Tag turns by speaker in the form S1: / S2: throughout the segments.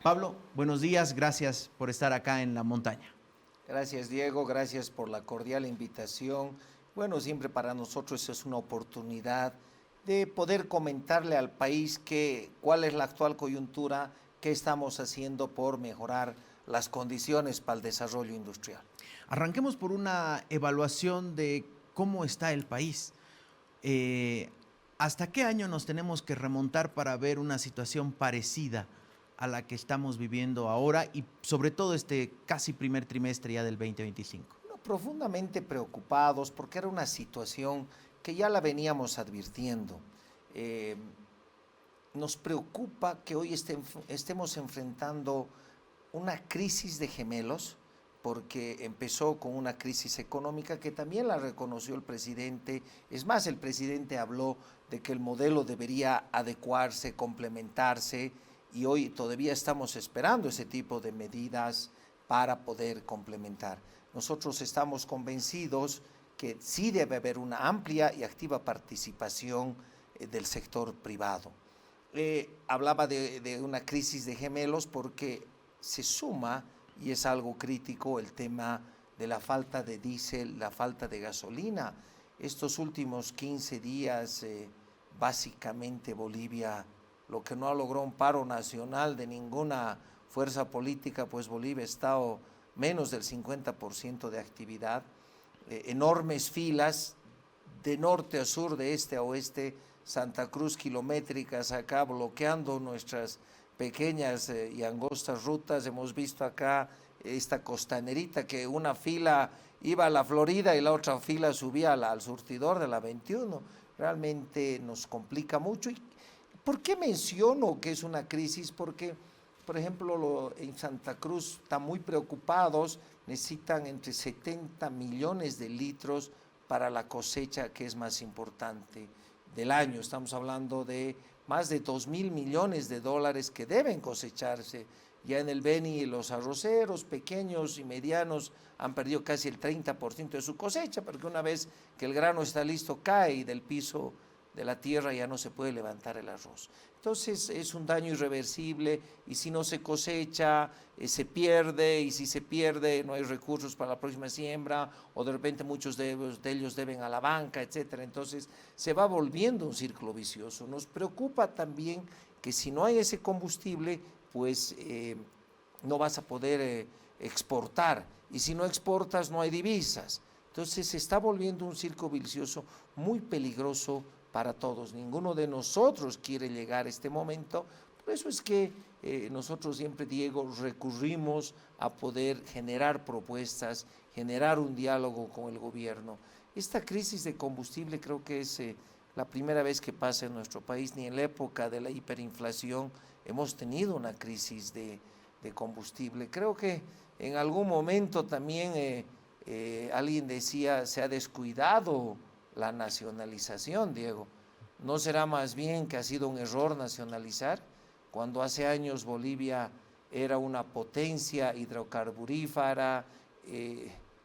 S1: Pablo, buenos días, gracias por estar acá en la montaña.
S2: Gracias, Diego, gracias por la cordial invitación. Bueno, siempre para nosotros es una oportunidad de poder comentarle al país cuál es la actual coyuntura, qué estamos haciendo por mejorar las condiciones para el desarrollo industrial.
S1: Arranquemos por una evaluación de cómo está el país. Eh, ¿Hasta qué año nos tenemos que remontar para ver una situación parecida a la que estamos viviendo ahora y sobre todo este casi primer trimestre ya del 2025?
S2: Bueno, profundamente preocupados porque era una situación que ya la veníamos advirtiendo. Eh, Nos preocupa que hoy estemos enfrentando una crisis de gemelos, porque empezó con una crisis económica que también la reconoció el presidente. Es más, el presidente habló de que el modelo debería adecuarse, complementarse, y hoy todavía estamos esperando ese tipo de medidas para poder complementar. Nosotros estamos convencidos que sí debe haber una amplia y activa participación del sector privado. Hablaba de una crisis de gemelos porque se suma, y es algo crítico, el tema de la falta de diésel, la falta de gasolina. Estos últimos 15 días, básicamente Bolivia, lo que no ha logrado un paro nacional de ninguna fuerza política, pues Bolivia ha estado menos del 50% de actividad, enormes filas de norte a sur, de este a oeste, Santa Cruz kilométricas acá, bloqueando nuestras pequeñas y angostas rutas. Hemos visto acá esta costanerita que una fila iba a la Florida y la otra fila subía al surtidor de la 21. Realmente nos complica mucho. ¿Y por qué menciono que es una crisis? Porque, por ejemplo, en Santa Cruz están muy preocupados, necesitan entre 70 millones de litros para la cosecha que es más importante del año. Estamos hablando de más de 2.000 millones de dólares que deben cosecharse. Ya en el Beni los arroceros pequeños y medianos han perdido casi el 30% de su cosecha, porque una vez que el grano está listo cae y del piso de la tierra ya no se puede levantar el arroz. Entonces es un daño irreversible, y si no se cosecha, se pierde, y si se pierde no hay recursos para la próxima siembra, o de repente muchos de ellos deben a la banca, etcétera. Entonces se va volviendo un círculo vicioso. Nos preocupa también que si no hay ese combustible, pues no vas a poder exportar, y si no exportas no hay divisas. Entonces se está volviendo un círculo vicioso muy peligroso para todos. Ninguno de nosotros quiere llegar a este momento. Por eso es que nosotros siempre, Diego, recurrimos a poder generar propuestas, generar un diálogo con el gobierno. Esta crisis de combustible creo que es la primera vez que pasa en nuestro país. Ni en la época de la hiperinflación hemos tenido una crisis de combustible. Creo que en algún momento también alguien decía, se ha descuidado la nacionalización, Diego. ¿No será más bien que ha sido un error nacionalizar? Cuando hace años Bolivia era una potencia hidrocarburífera,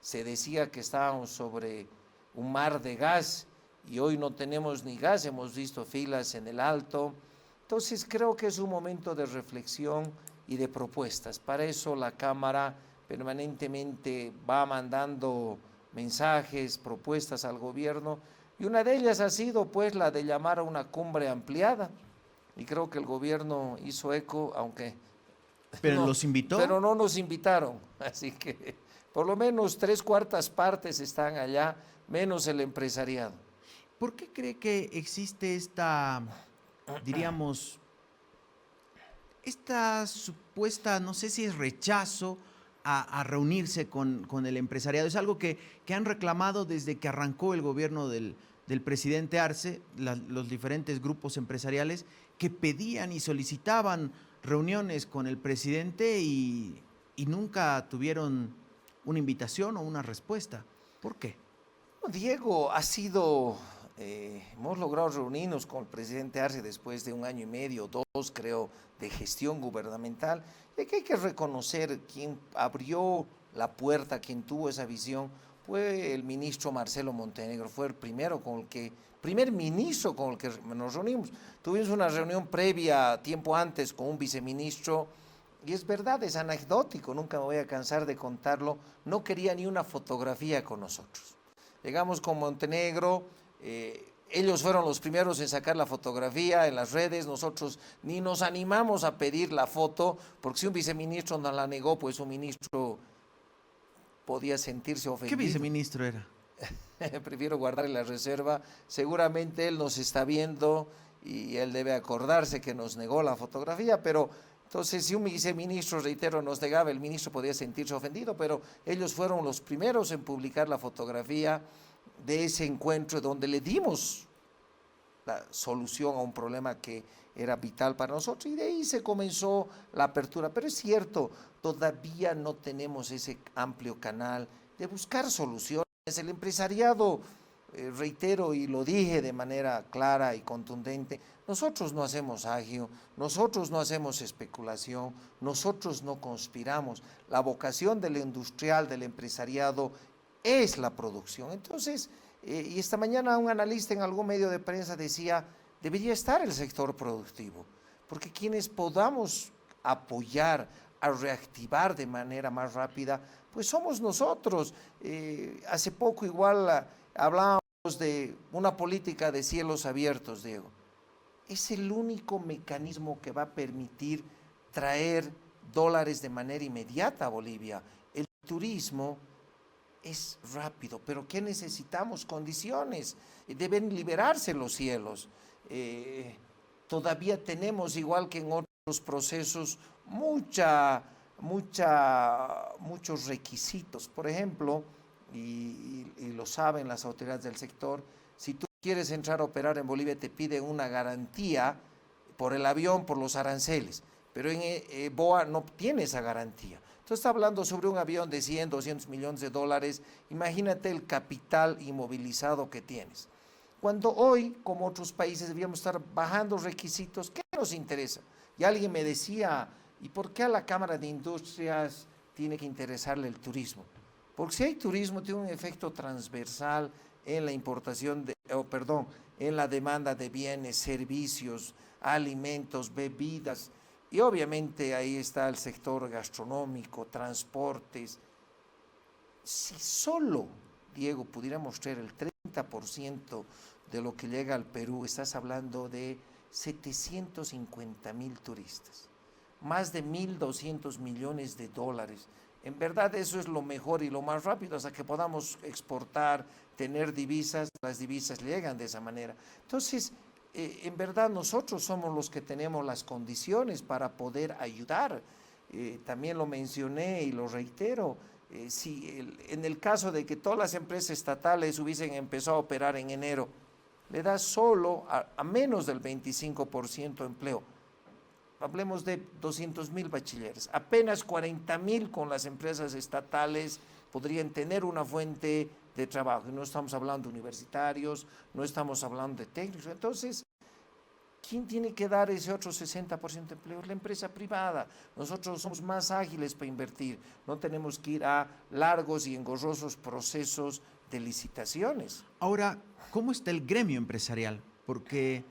S2: se decía que estábamos sobre un mar de gas, y hoy no tenemos ni gas, hemos visto filas en el Alto. Entonces creo que es un momento de reflexión y de propuestas. Para eso la Cámara permanentemente va mandando mensajes, propuestas al gobierno, y una de ellas ha sido pues la de llamar a una cumbre ampliada, y creo que el gobierno hizo eco, aunque
S1: ¿Pero
S2: no,
S1: los invitó?
S2: pero no nos invitaron, así que por lo menos 3/4 partes están allá, menos el empresariado.
S1: ¿Por qué cree que existe esta, diríamos, esta supuesta, no sé si es rechazo a reunirse con el empresariado? Es algo que han reclamado desde que arrancó el gobierno del presidente Arce, los diferentes grupos empresariales que pedían y solicitaban reuniones con el presidente y nunca tuvieron una invitación o una respuesta. ¿Por qué?
S2: Diego, hemos logrado reunirnos con el presidente Arce después de 1 año y medio, 2 creo, de gestión gubernamental. Y aquí hay que reconocer quien abrió la puerta, quien tuvo esa visión, fue el ministro Marcelo Montenegro. Fue el primer ministro con el que nos reunimos. Tuvimos una reunión previa, tiempo antes, con un viceministro, y es verdad, es anecdótico, nunca me voy a cansar de contarlo, no quería ni una fotografía con nosotros. Llegamos con Montenegro, ellos fueron los primeros en sacar la fotografía en las redes, nosotros ni nos animamos a pedir la foto, porque si un viceministro nos la negó, pues un ministro podía sentirse ofendido.
S1: ¿Qué viceministro era?
S2: Prefiero guardar la reserva, seguramente él nos está viendo y él debe acordarse que nos negó la fotografía, pero entonces si un viceministro, reitero, nos negaba, el ministro podía sentirse ofendido, pero ellos fueron los primeros en publicar la fotografía de ese encuentro donde le dimos la solución a un problema que era vital para nosotros y de ahí se comenzó la apertura. Pero es cierto, todavía no tenemos ese amplio canal de buscar soluciones. El empresariado, reitero y lo dije de manera clara y contundente, nosotros no hacemos agio, nosotros no hacemos especulación, nosotros no conspiramos. La vocación del industrial, del empresariado, es la producción. Entonces, y esta mañana un analista en algún medio de prensa decía, debería estar el sector productivo, porque quienes podamos apoyar a reactivar de manera más rápida, pues somos nosotros. Hace poco igual hablábamos de una política de cielos abiertos, Diego. Es el único mecanismo que va a permitir traer dólares de manera inmediata a Bolivia. El turismo es rápido, pero ¿qué necesitamos? Condiciones. Deben liberarse los cielos. Todavía tenemos, igual que en otros procesos, muchos requisitos. Por ejemplo, y lo saben las autoridades del sector, si tú quieres entrar a operar en Bolivia te piden una garantía por el avión, por los aranceles, pero en BOA no tiene esa garantía. Entonces está hablando sobre un avión de 100, 200 millones de dólares, imagínate el capital inmovilizado que tienes. Cuando hoy, como otros países, debíamos estar bajando requisitos, ¿qué nos interesa? Y alguien me decía, ¿y por qué a la Cámara de Industrias tiene que interesarle el turismo? Porque si hay turismo, tiene un efecto transversal en la importación, en la demanda de bienes, servicios, alimentos, bebidas, y obviamente ahí está el sector gastronómico, transportes. Si solo, Diego, pudiéramos traer el 30% de lo que llega al Perú, estás hablando de 750,000 turistas, más de 1.200 millones de dólares. En verdad eso es lo mejor y lo más rápido, hasta que podamos exportar, tener divisas, las divisas llegan de esa manera. Entonces, en verdad nosotros somos los que tenemos las condiciones para poder ayudar. También lo mencioné y lo reitero, en el caso de que todas las empresas estatales hubiesen empezado a operar en enero, le da solo a menos del 25% empleo. Hablemos de 200,000 bachilleres, apenas 40,000 con las empresas estatales podrían tener una fuente de trabajo. Y no estamos hablando de universitarios, no estamos hablando de técnicos. Entonces, ¿quién tiene que dar ese otro 60% de empleo? La empresa privada. Nosotros somos más ágiles para invertir, no tenemos que ir a largos y engorrosos procesos de licitaciones.
S1: Ahora, ¿cómo está el gremio empresarial? Porque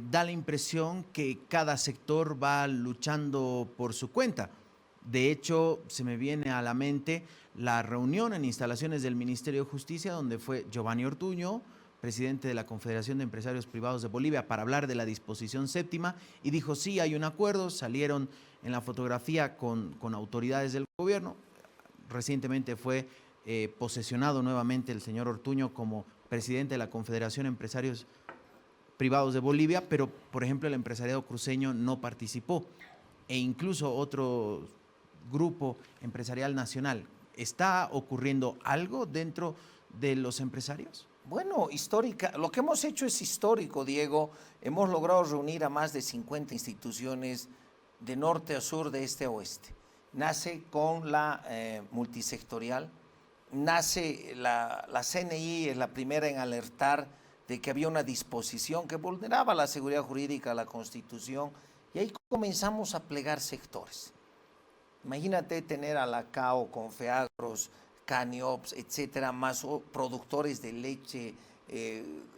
S1: da la impresión que cada sector va luchando por su cuenta. De hecho, se me viene a la mente la reunión en instalaciones del Ministerio de Justicia, donde fue Giovanni Ortuño, presidente de la Confederación de Empresarios Privados de Bolivia, para hablar de la disposición séptima, y dijo, sí, hay un acuerdo, salieron en la fotografía con autoridades del gobierno. Recientemente fue posesionado nuevamente el señor Ortuño como presidente de la Confederación de Empresarios Privados de Bolivia, pero, por ejemplo, el empresariado cruceño no participó, e incluso otro grupo empresarial nacional. ¿Está ocurriendo algo dentro de los empresarios?
S2: Bueno, lo que hemos hecho es histórico, Diego. Hemos logrado reunir a más de 50 instituciones de norte a sur, de este a oeste. Nace con la multisectorial, nace la CNI, es la primera en alertar de que había una disposición que vulneraba la seguridad jurídica, la Constitución, y ahí comenzamos a plegar sectores. Imagínate tener a la CAO, Confeagros, Caniops, etcétera, más productores de leche,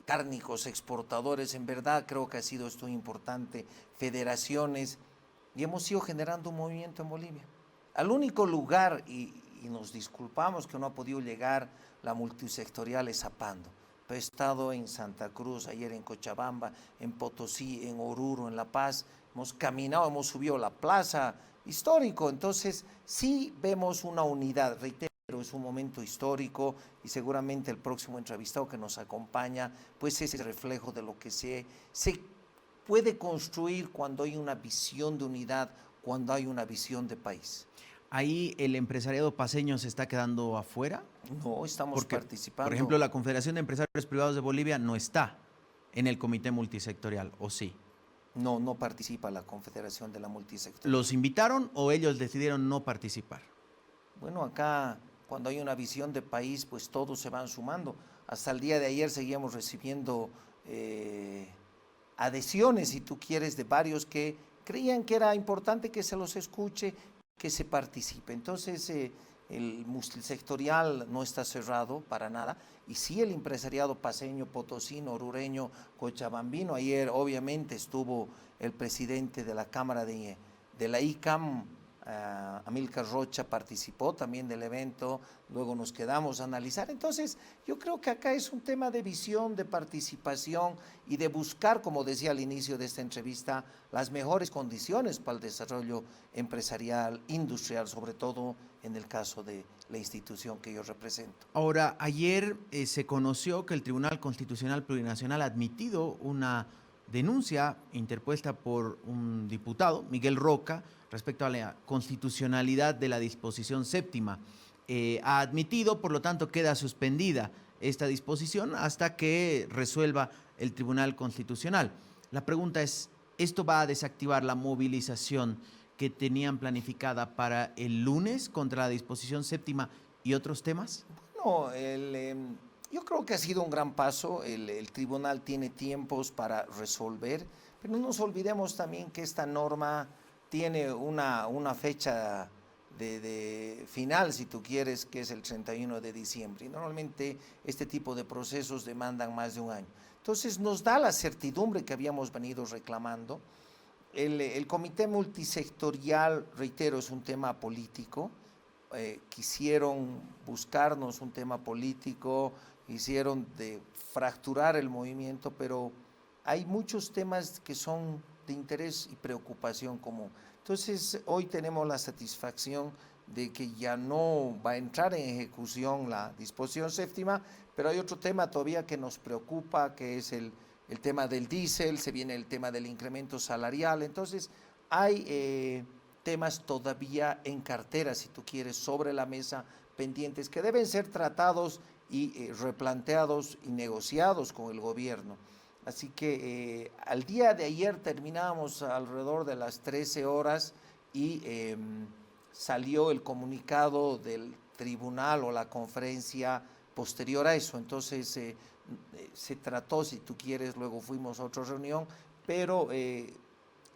S2: cárnicos, exportadores. En verdad creo que ha sido esto importante, federaciones. y hemos ido generando un movimiento en Bolivia. Al único lugar, y nos disculpamos que no ha podido llegar la multisectorial, es Zapando. Pero he estado en Santa Cruz, ayer en Cochabamba, en Potosí, en Oruro, en La Paz. Hemos caminado, hemos subido la plaza histórico. Entonces, sí vemos una unidad. Reitero, es un momento histórico y seguramente el próximo entrevistado que nos acompaña, pues es el reflejo de lo que se puede construir cuando hay una visión de unidad, cuando hay una visión de país.
S1: ¿Ahí el empresariado paceño se está quedando afuera?
S2: No, estamos
S1: Porque,
S2: participando.
S1: por ejemplo, la Confederación de Empresarios Privados de Bolivia no está en el comité multisectorial, ¿o sí?
S2: No, no participa la Confederación de la Multisectorial.
S1: ¿Los invitaron o ellos decidieron no participar?
S2: Bueno, acá cuando hay una visión de país, pues todos se van sumando. Hasta el día de ayer seguíamos recibiendo adhesiones, si tú quieres, de varios que creían que era importante que se los escuche, que se participe. Entonces, el multisectorial no está cerrado para nada, y sí el empresariado paceño, potosino, orureño, cochabambino. Ayer obviamente estuvo el presidente de la Cámara de la ICAM, Amílcar Rocha, participó también del evento, luego nos quedamos a analizar. Entonces, yo creo que acá es un tema de visión, de participación y de buscar, como decía al inicio de esta entrevista, las mejores condiciones para el desarrollo empresarial, industrial, sobre todo en el caso de la institución que yo represento.
S1: Ahora, ayer se conoció que el Tribunal Constitucional Plurinacional ha admitido una denuncia interpuesta por un diputado, Miguel Roca, respecto a la constitucionalidad de la disposición séptima. Ha admitido, por lo tanto, queda suspendida esta disposición hasta que resuelva el Tribunal Constitucional. La pregunta es, ¿esto va a desactivar la movilización que tenían planificada para el lunes contra la disposición séptima y otros temas?
S2: No, yo creo que ha sido un gran paso. El tribunal tiene tiempos para resolver, pero no nos olvidemos también que esta norma tiene una fecha de final, si tú quieres, que es el 31 de diciembre. Y normalmente este tipo de procesos demandan más de un año. Entonces nos da la certidumbre que habíamos venido reclamando. El comité multisectorial, reitero, es un tema político. Quisieron buscarnos un tema político, quisieron fracturar el movimiento, pero hay muchos temas que son de interés y preocupación común. Entonces, hoy tenemos la satisfacción de que ya no va a entrar en ejecución la disposición séptima, pero hay otro tema todavía que nos preocupa, que es el tema del diésel, se viene el tema del incremento salarial. Entonces, hay temas todavía en cartera, si tú quieres, sobre la mesa, pendientes, que deben ser tratados y replanteados y negociados con el gobierno. Así que al día de ayer terminamos alrededor de las 13 horas y salió el comunicado del tribunal o la conferencia posterior a eso. Entonces se trató, si tú quieres, luego fuimos a otra reunión, pero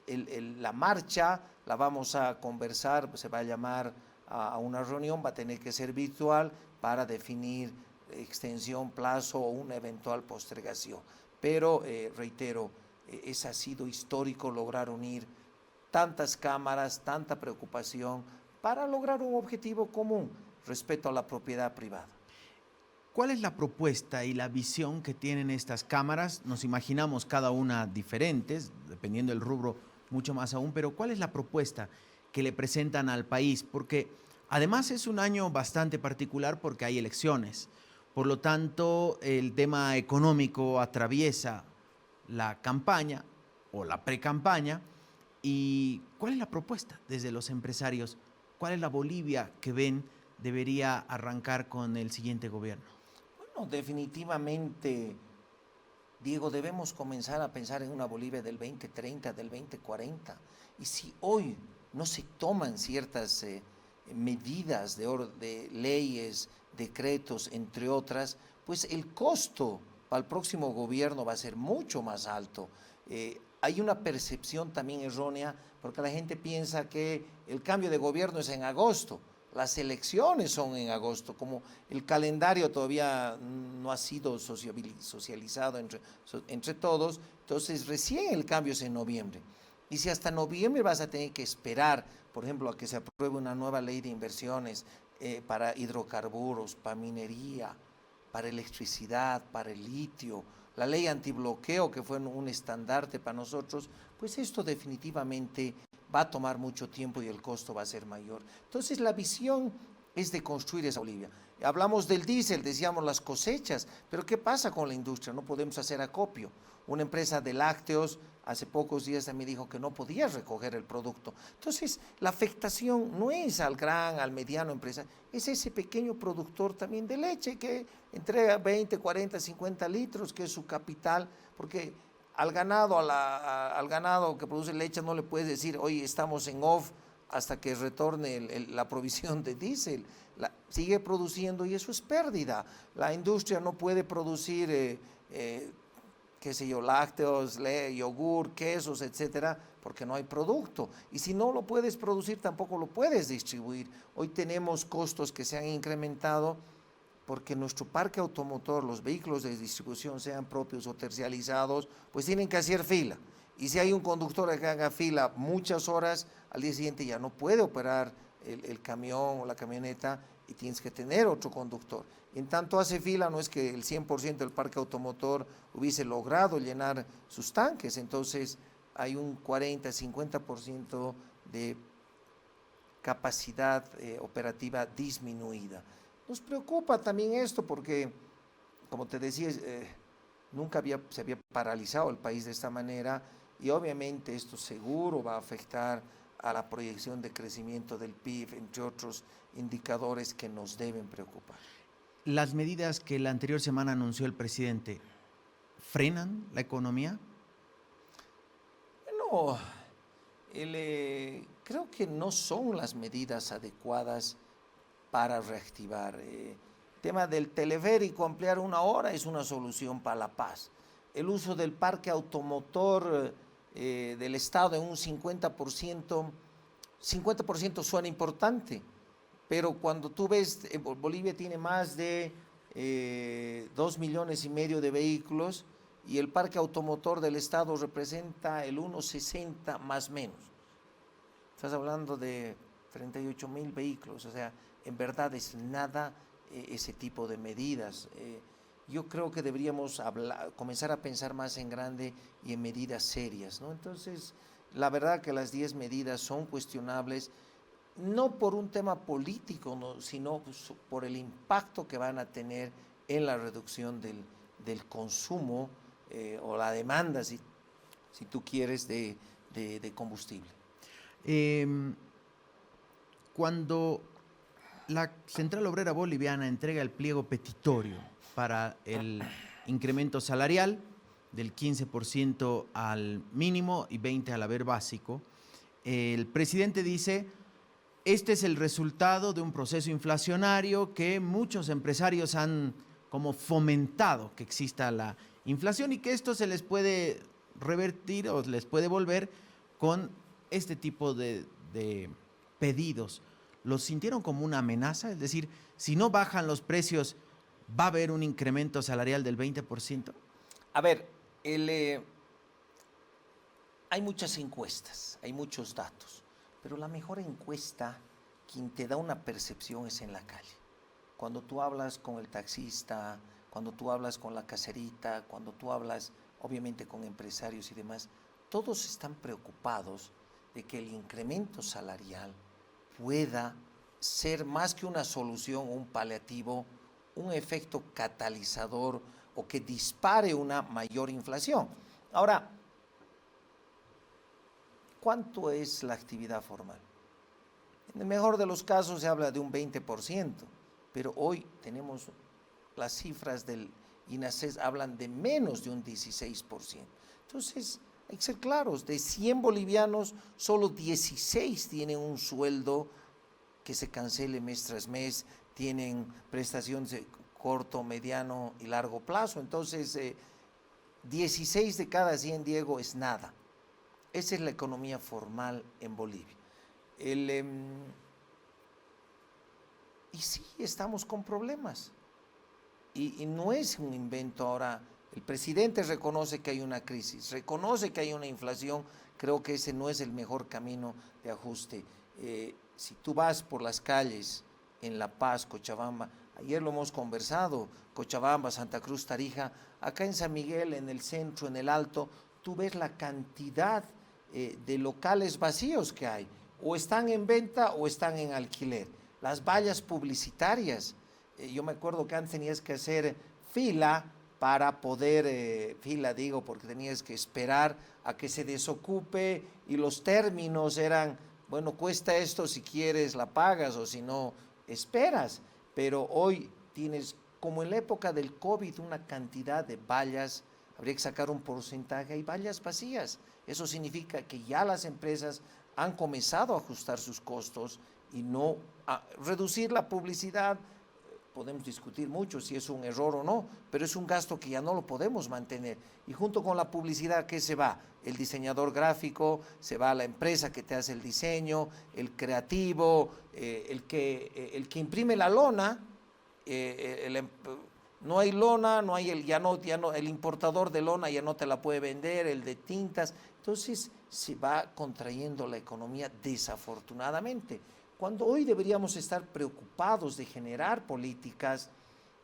S2: la marcha la vamos a conversar, se va a llamar a una reunión, va a tener que ser virtual para definir extensión, plazo o una eventual postergación. Pero reitero, ha sido histórico lograr unir tantas cámaras, tanta preocupación para lograr un objetivo común, respeto a la propiedad privada.
S1: ¿Cuál es la propuesta y la visión que tienen estas cámaras? Nos imaginamos cada una diferentes, dependiendo del rubro mucho más aún, pero ¿cuál es la propuesta que le presentan al país? Porque además es un año bastante particular porque hay elecciones. Por lo tanto, el tema económico atraviesa la campaña o la pre-campaña. ¿Y cuál es la propuesta desde los empresarios? ¿Cuál es la Bolivia que ven debería arrancar con el siguiente gobierno?
S2: Bueno, definitivamente, Diego, debemos comenzar a pensar en una Bolivia del 2030, del 2040. Y si hoy no se toman ciertas medidas de leyes, decretos, entre otras, pues el costo para el próximo gobierno va a ser mucho más alto. Hay una percepción también errónea, porque la gente piensa que el cambio de gobierno es en agosto. Las elecciones son en agosto, como el calendario todavía no ha sido socializado entre todos, entonces recién el cambio es en noviembre. Y si hasta noviembre vas a tener que esperar, por ejemplo, a que se apruebe una nueva ley de inversiones para hidrocarburos, para minería, para electricidad, para el litio, la ley antibloqueo, que fue un estandarte para nosotros, pues esto definitivamente va a tomar mucho tiempo y el costo va a ser mayor. Entonces la visión es de construir esa Bolivia. Hablamos del diésel, decíamos las cosechas, pero ¿qué pasa con la industria? No podemos hacer acopio. Una empresa de lácteos hace pocos días también dijo que no podía recoger el producto. Entonces, la afectación no es al gran, al mediano empresa, es ese pequeño productor también de leche que entrega 20, 40, 50 litros, que es su capital, porque al ganado, al ganado que produce leche no le puedes decir, oye, estamos en off hasta que retorne la provisión de diésel. Sigue produciendo y eso es pérdida. La industria no puede producir qué sé yo, lácteos, yogur, quesos, etcétera, porque no hay producto. Y si no lo puedes producir, tampoco lo puedes distribuir. Hoy tenemos costos que se han incrementado porque nuestro parque automotor, los vehículos de distribución, sean propios o tercializados, pues tienen que hacer fila. Y si hay un conductor que haga fila muchas horas, al día siguiente ya no puede operar el camión o la camioneta y tienes que tener otro conductor. En tanto hace fila, no es que el 100% del parque automotor hubiese logrado llenar sus tanques, entonces hay un 40-50% de capacidad operativa disminuida. Nos preocupa también esto porque, como te decía, nunca se había paralizado el país de esta manera y obviamente esto seguro va a afectar a la proyección de crecimiento del PIB, entre otros indicadores que nos deben preocupar.
S1: Las medidas que la anterior semana anunció el presidente, ¿frenan la economía?
S2: No, creo que no son las medidas adecuadas para reactivar. El tema del teleférico, ampliar 1 hora es una solución para La Paz. El uso del parque automotor del Estado en un 50%, 50% suena importante, pero cuando tú ves, Bolivia tiene más de 2,5 millones de vehículos y el parque automotor del Estado representa el 1,60 más menos. Estás hablando de 38,000 vehículos, o sea, en verdad es nada ese tipo de medidas. Yo creo que deberíamos comenzar a pensar más en grande y en medidas serias, ¿no? Entonces, la verdad que las 10 medidas son cuestionables, no por un tema político, ¿no?, sino pues, por el impacto que van a tener en la reducción del consumo o la demanda, si tú quieres, de combustible.
S1: Cuando la Central Obrera Boliviana entrega el pliego petitorio para el incremento salarial del 15% al mínimo y 20% al haber básico, el presidente dice, este es el resultado de un proceso inflacionario que muchos empresarios han como fomentado que exista la inflación y que esto se les puede revertir o les puede volver con este tipo de pedidos. ¿Los sintieron como una amenaza? Es decir, si no bajan los precios, ¿va a haber un incremento salarial del 20%?
S2: A ver, hay muchas encuestas, hay muchos datos, pero la mejor encuesta, quien te da una percepción es en la calle. Cuando tú hablas con el taxista, cuando tú hablas con la caserita, cuando tú hablas obviamente con empresarios y demás, todos están preocupados de que el incremento salarial pueda ser más que una solución o un paliativo, un efecto catalizador o que dispare una mayor inflación. Ahora, ¿cuánto es la actividad formal? En el mejor de los casos se habla de un 20%, pero hoy tenemos las cifras del INASES hablan de menos de un 16%. Entonces, hay que ser claros, de 100 bolivianos, solo 16 tienen un sueldo que se cancele mes tras mes, tienen prestaciones de corto, mediano y largo plazo. Entonces, 16 de cada 100, Diego, es nada. Esa es la economía formal en Bolivia. Y sí, estamos con problemas. Y no es un invento ahora El presidente reconoce que hay una crisis, reconoce que hay una inflación, creo que ese no es el mejor camino de ajuste. Si tú vas por las calles en La Paz, Cochabamba, ayer lo hemos conversado, Cochabamba, Santa Cruz, Tarija, acá en San Miguel, en el centro, en el Alto, tú ves la cantidad de locales vacíos que hay, o están en venta o están en alquiler. Las vallas publicitarias, yo me acuerdo que antes tenías que hacer fila para poder, fila digo porque tenías que esperar a que se desocupe y los términos eran, bueno, cuesta esto, si quieres la pagas o si no, esperas. Pero hoy tienes, como en la época del COVID, una cantidad de vallas, habría que sacar un porcentaje, hay vallas vacías. Eso significa que ya las empresas han comenzado a ajustar sus costos y no a reducir la publicidad. Podemos discutir mucho si es un error o no, pero es un gasto que ya no lo podemos mantener. Y junto con la publicidad, ¿qué se va? El diseñador gráfico, se va la empresa que te hace el diseño, el creativo, el que imprime la lona, no hay lona, no hay el importador de lona ya no te la puede vender, el de tintas. Entonces se va contrayendo la economía desafortunadamente. Cuando hoy deberíamos estar preocupados de generar políticas,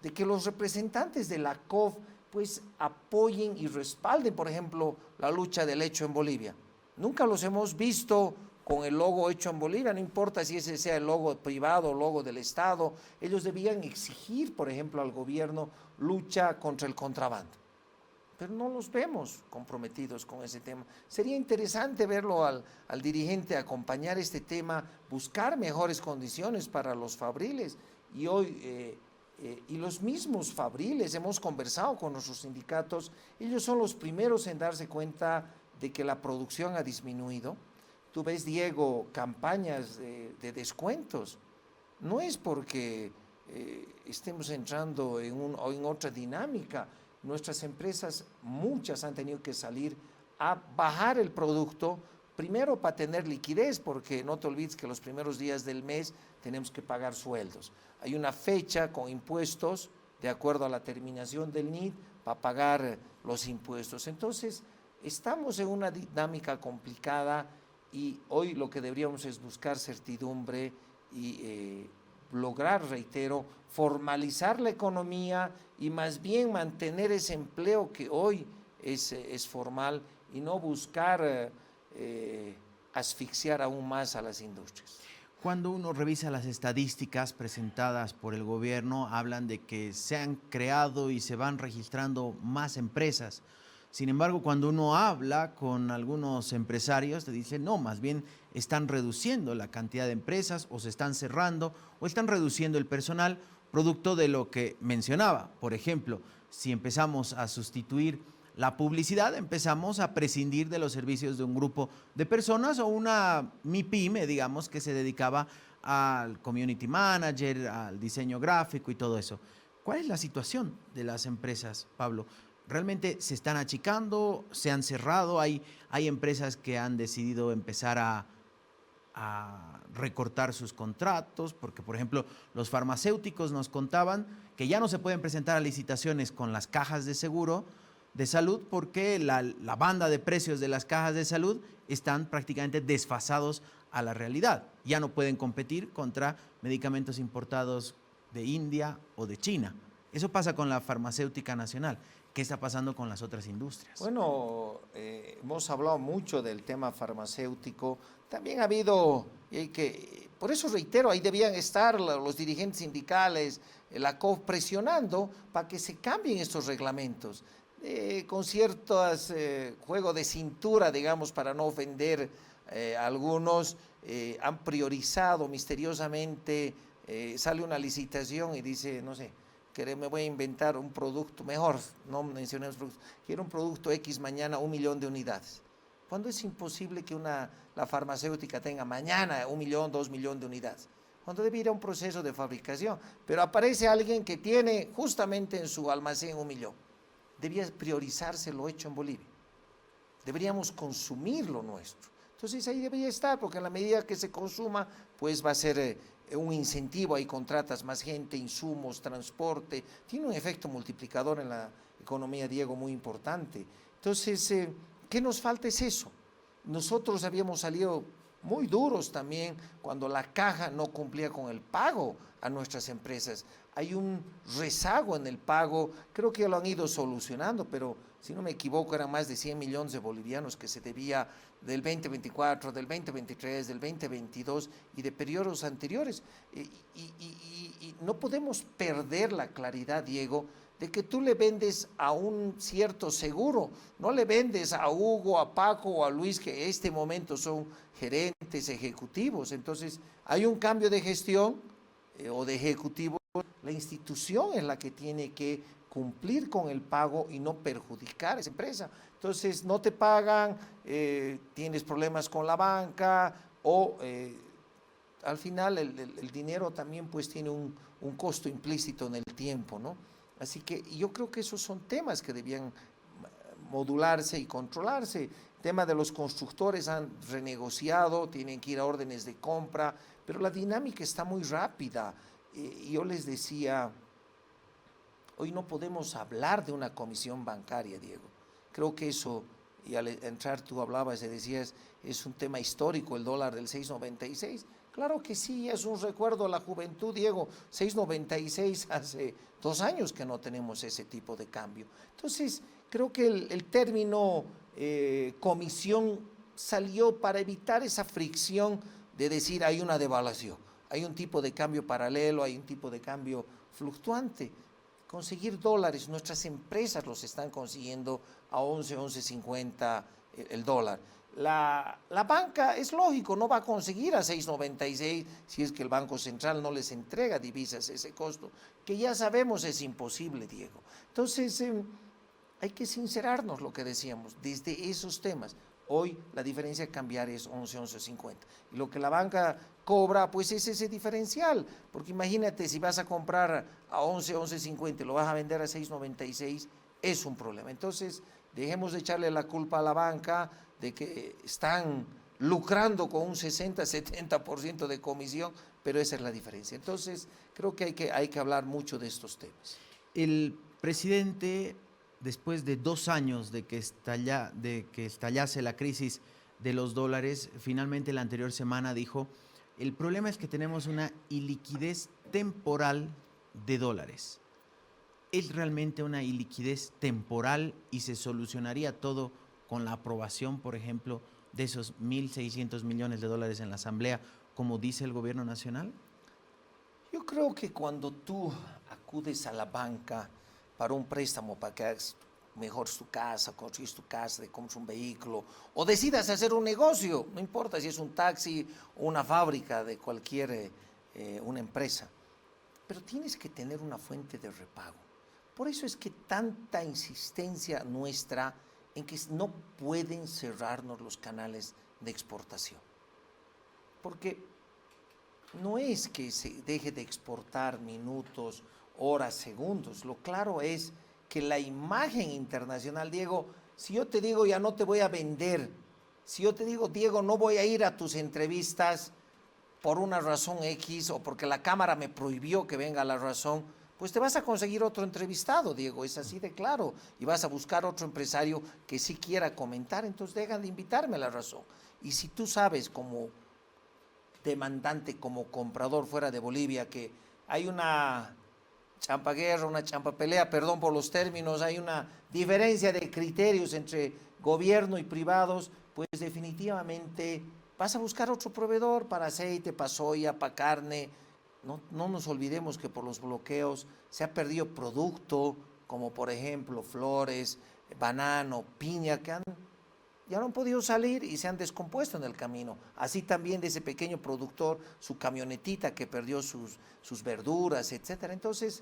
S2: de que los representantes de la COF pues apoyen y respalden, por ejemplo, la lucha del hecho en Bolivia. Nunca los hemos visto con el logo hecho en Bolivia, no importa si ese sea el logo privado o logo del Estado, ellos debían exigir, por ejemplo, al gobierno lucha contra el contrabando. Pero no los vemos comprometidos con ese tema. Sería interesante verlo al dirigente acompañar este tema, buscar mejores condiciones para los fabriles. Y hoy, y los mismos fabriles, hemos conversado con nuestros sindicatos, ellos son los primeros en darse cuenta de que la producción ha disminuido. Tú ves, Diego, campañas de descuentos. No es porque estemos entrando en otra dinámica. Nuestras empresas, muchas han tenido que salir a bajar el producto, primero para tener liquidez, porque no te olvides que los primeros días del mes tenemos que pagar sueldos. Hay una fecha con impuestos, de acuerdo a la terminación del NID, para pagar los impuestos. Entonces, estamos en una dinámica complicada y hoy lo que deberíamos es buscar certidumbre y lograr, reitero, formalizar la economía y más bien mantener ese empleo que hoy es formal y no buscar asfixiar aún más a las industrias.
S1: Cuando uno revisa las estadísticas presentadas por el gobierno, hablan de que se han creado y se van registrando más empresas. Sin embargo, cuando uno habla con algunos empresarios, te dicen, no, más bien están reduciendo la cantidad de empresas o se están cerrando o están reduciendo el personal, producto de lo que mencionaba. Por ejemplo, si empezamos a sustituir la publicidad, empezamos a prescindir de los servicios de un grupo de personas o una MIPYME, digamos, que se dedicaba al community manager, al diseño gráfico y todo eso. ¿Cuál es la situación de las empresas, Pablo? ¿Realmente se están achicando? ¿Se han cerrado? ¿Hay empresas que han decidido empezar a recortar sus contratos? Porque, por ejemplo, los farmacéuticos nos contaban que ya no se pueden presentar a licitaciones con las cajas de seguro de salud porque la banda de precios de las cajas de salud están prácticamente desfasados a la realidad. Ya no pueden competir contra medicamentos importados de India o de China. Eso pasa con la farmacéutica nacional. ¿Qué está pasando con las otras industrias?
S2: Bueno, hemos hablado mucho del tema farmacéutico. También ha habido, por eso reitero, ahí debían estar los dirigentes sindicales, la COF presionando para que se cambien estos reglamentos. Con ciertos juego de cintura, digamos, para no ofender a algunos, han priorizado misteriosamente, sale una licitación y dice, no sé, me voy a inventar un producto, mejor, no mencionemos productos, quiero un producto X mañana, 1 millón de unidades. ¿Cuándo es imposible que la farmacéutica tenga mañana 1 millón, 2 millones de unidades? Cuando debe ir a un proceso de fabricación, pero aparece alguien que tiene justamente en su almacén 1 millón. Debía priorizarse lo hecho en Bolivia. Deberíamos consumir lo nuestro. Entonces ahí debería estar, porque en la medida que se consuma, pues va a ser un incentivo, ahí contratas más gente, insumos, transporte, tiene un efecto multiplicador en la economía, Diego, muy importante. Entonces, ¿qué nos falta es eso? Nosotros habíamos salido muy duros también cuando la caja no cumplía con el pago a nuestras empresas. Hay un rezago en el pago, creo que ya lo han ido solucionando, pero si no me equivoco eran más de 100 millones de bolivianos que se debía del 2024, del 2023, del 2022 y de periodos anteriores. Y no podemos perder la claridad, Diego, de que tú le vendes a un cierto seguro, no le vendes a Hugo, a Paco o a Luis, que en este momento son gerentes ejecutivos. Entonces, hay un cambio de gestión o de ejecutivo, la institución es la que tiene que cumplir con el pago y no perjudicar a esa empresa. Entonces, no te pagan, tienes problemas con la banca o al final el dinero también pues tiene un costo implícito en el tiempo, ¿no? Así que yo creo que esos son temas que debían modularse y controlarse. El tema de los constructores han renegociado, tienen que ir a órdenes de compra, pero la dinámica está muy rápida. Yo les decía, hoy no podemos hablar de una comisión bancaria, Diego. Creo que eso, y al entrar tú hablabas y decías, es un tema histórico, el dólar del 6.96. Claro que sí, es un recuerdo a la juventud, Diego. 6.96 hace 2 años que no tenemos ese tipo de cambio. Entonces, creo que el término comisión salió para evitar esa fricción de decir hay una devaluación, hay un tipo de cambio paralelo, hay un tipo de cambio fluctuante. Conseguir dólares, nuestras empresas los están consiguiendo a 11.50 el dólar. La banca, es lógico, no va a conseguir a 6.96 si es que el Banco Central no les entrega divisas ese costo, que ya sabemos es imposible, Diego. Entonces, hay que sincerarnos lo que decíamos, desde esos temas. Hoy la diferencia cambiar es 11.50. Y lo que la banca cobra, pues es ese diferencial. Porque imagínate, si vas a comprar a 11.50 y lo vas a vender a 6.96, es un problema. Entonces, dejemos de echarle la culpa a la banca de que están lucrando con un 60-70% de comisión, pero esa es la diferencia. Entonces, creo que hay que hablar mucho de estos temas.
S1: El presidente, después de 2 años de que estallase la crisis de los dólares, finalmente la anterior semana dijo, el problema es que tenemos una iliquidez temporal de dólares. ¿Es realmente una iliquidez temporal y se solucionaría todo con la aprobación, por ejemplo, de esos 1.600 millones de dólares en la Asamblea, como dice el gobierno nacional?
S2: Yo creo que cuando tú acudes a la banca para un préstamo, para que mejores tu casa, construyes tu casa, te compres un vehículo o decidas hacer un negocio, no importa si es un taxi o una fábrica de cualquier, una empresa, pero tienes que tener una fuente de repago. Por eso es que tanta insistencia nuestra en que no pueden cerrarnos los canales de exportación. Porque no es que se deje de exportar minutos, horas, segundos. Lo claro es que la imagen internacional, Diego, si yo te digo ya no te voy a vender, si yo te digo, Diego, no voy a ir a tus entrevistas por una razón X o porque la cámara me prohibió que venga la razón, pues te vas a conseguir otro entrevistado, Diego, es así de claro, y vas a buscar otro empresario que sí quiera comentar, entonces dejan de invitarme a la razón. Y si tú sabes como demandante, como comprador fuera de Bolivia, que hay una champaguerra, una champapelea, perdón por los términos, hay una diferencia de criterios entre gobierno y privados, pues definitivamente vas a buscar otro proveedor para aceite, para soya, para carne. No nos olvidemos que por los bloqueos se ha perdido producto, como por ejemplo flores, banano, piña, que ya no han podido salir y se han descompuesto en el camino. Así también de ese pequeño productor, su camionetita que perdió sus verduras, etcétera. Entonces,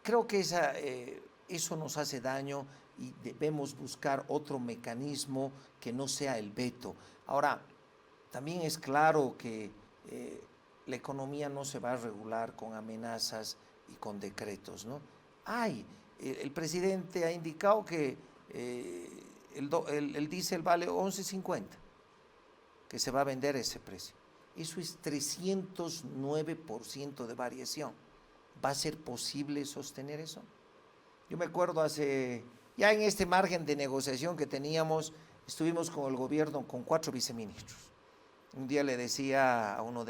S2: creo que eso nos hace daño y debemos buscar otro mecanismo que no sea el veto. Ahora, también es claro que la economía no se va a regular con amenazas y con decretos, ¿no? El presidente ha indicado que el diésel vale 11.50. que se va a vender a ese precio. Eso es 309% de variación. ¿Va a ser posible sostener eso? Yo me acuerdo ya en este margen de negociación que teníamos, estuvimos con el gobierno con 4 viceministros. Un día le decía a uno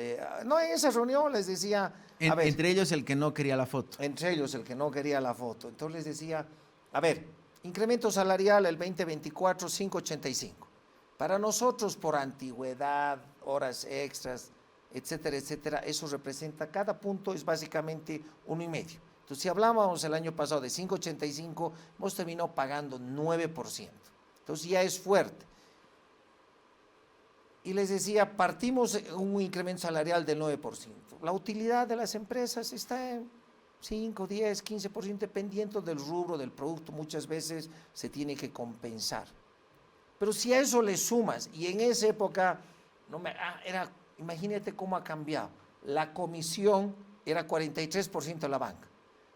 S2: no, en esa reunión les decía...
S1: Entre ellos el que no quería la foto.
S2: Entre ellos el que no quería la foto. Entonces les decía, a ver, incremento salarial el 2024, 5.85. Para nosotros, por antigüedad, horas extras, etcétera, etcétera, eso representa, cada punto es básicamente 1,5. Entonces, si hablábamos el año pasado de 5.85, hemos terminado pagando 9%. Entonces, ya es fuerte. Y les decía, partimos un incremento salarial del 9%. La utilidad de las empresas está en 5, 10, 15%, dependiendo del rubro, del producto. Muchas veces se tiene que compensar. Pero si a eso le sumas, y en esa época, imagínate cómo ha cambiado. La comisión era 43% de la banca,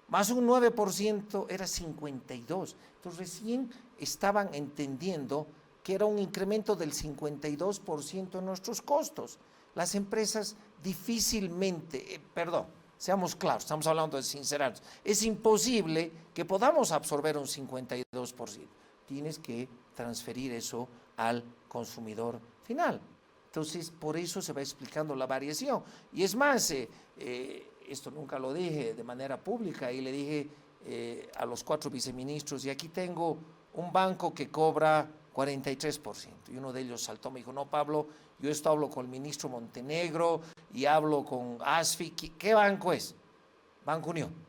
S2: más un 9% era 52%. Entonces recién estaban entendiendo que era un incremento del 52% en nuestros costos. Las empresas difícilmente, seamos claros, estamos hablando de sincerarnos, es imposible que podamos absorber un 52%. Tienes que transferir eso al consumidor final. Entonces, por eso se va explicando la variación. Y es más, esto nunca lo dije de manera pública, y le dije a los 4 viceministros, y aquí tengo un banco que cobra 43%. Y uno de ellos saltó, me dijo, no, Pablo, yo esto hablo con el ministro Montenegro y hablo con ASFI. ¿Qué banco es? Banco Unión.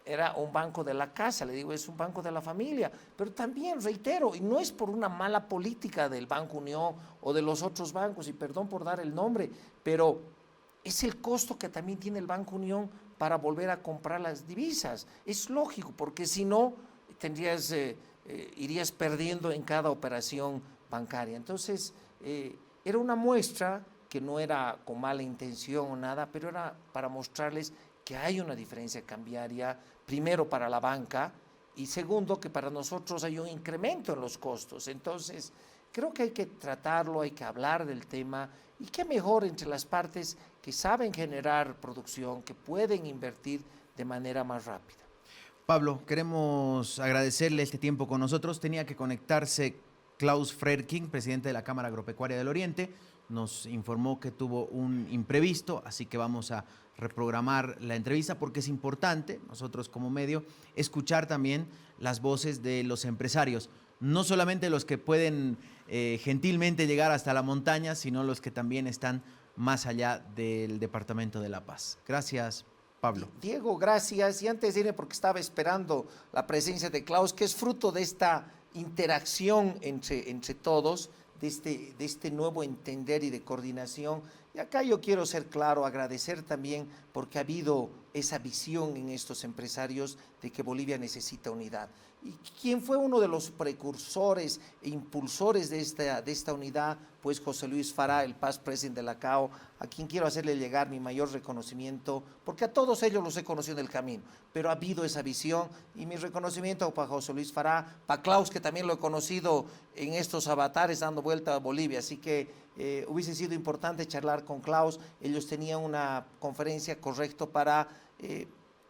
S2: Era un banco de la casa, le digo, es un banco de la familia, pero también, reitero, y no es por una mala política del Banco Unión o de los otros bancos, y perdón por dar el nombre, pero es el costo que también tiene el Banco Unión para volver a comprar las divisas. Es lógico, porque si no, irías perdiendo en cada operación bancaria. Entonces, era una muestra que no era con mala intención o nada, pero era para mostrarles que hay una diferencia cambiaria, primero para la banca y segundo que para nosotros hay un incremento en los costos. Entonces, creo que hay que tratarlo, hay que hablar del tema, y qué mejor entre las partes que saben generar producción, que pueden invertir de manera más rápida.
S1: Pablo, queremos agradecerle este tiempo con nosotros. Tenía que conectarse Klaus Fredking, presidente de la Cámara Agropecuaria del Oriente. Nos informó que tuvo un imprevisto, así que vamos a reprogramar la entrevista porque es importante, nosotros como medio, escuchar también las voces de los empresarios, no solamente los que pueden gentilmente llegar hasta la montaña, sino los que también están más allá del Departamento de La Paz. Gracias, Pablo.
S2: Diego, gracias. Y antes de irme, porque estaba esperando la presencia de Klaus, que es fruto de esta interacción entre todos, de este nuevo entender y de coordinación. Y acá yo quiero ser claro, agradecer también porque ha habido esa visión en estos empresarios de que Bolivia necesita unidad. ¿Y quién fue uno de los precursores e impulsores de esta unidad? Pues José Luis Fará, el past president de la CAO, a quien quiero hacerle llegar mi mayor reconocimiento, porque a todos ellos los he conocido en el camino, pero ha habido esa visión, y mi reconocimiento para José Luis Fará, para Klaus, que también lo he conocido en estos avatares dando vuelta a Bolivia, así que hubiese sido importante charlar con Klaus. Ellos tenían una conferencia correcto para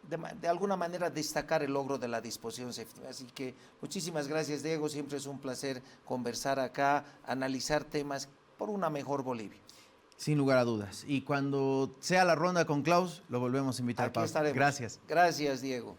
S2: de alguna manera destacar el logro de la disposición. Así que muchísimas gracias, Diego, siempre es un placer conversar acá, analizar temas por una mejor Bolivia.
S1: Sin lugar a dudas, y cuando sea la ronda con Klaus, lo volvemos a invitar.
S2: Aquí estaremos.
S1: Gracias.
S2: Gracias, Diego.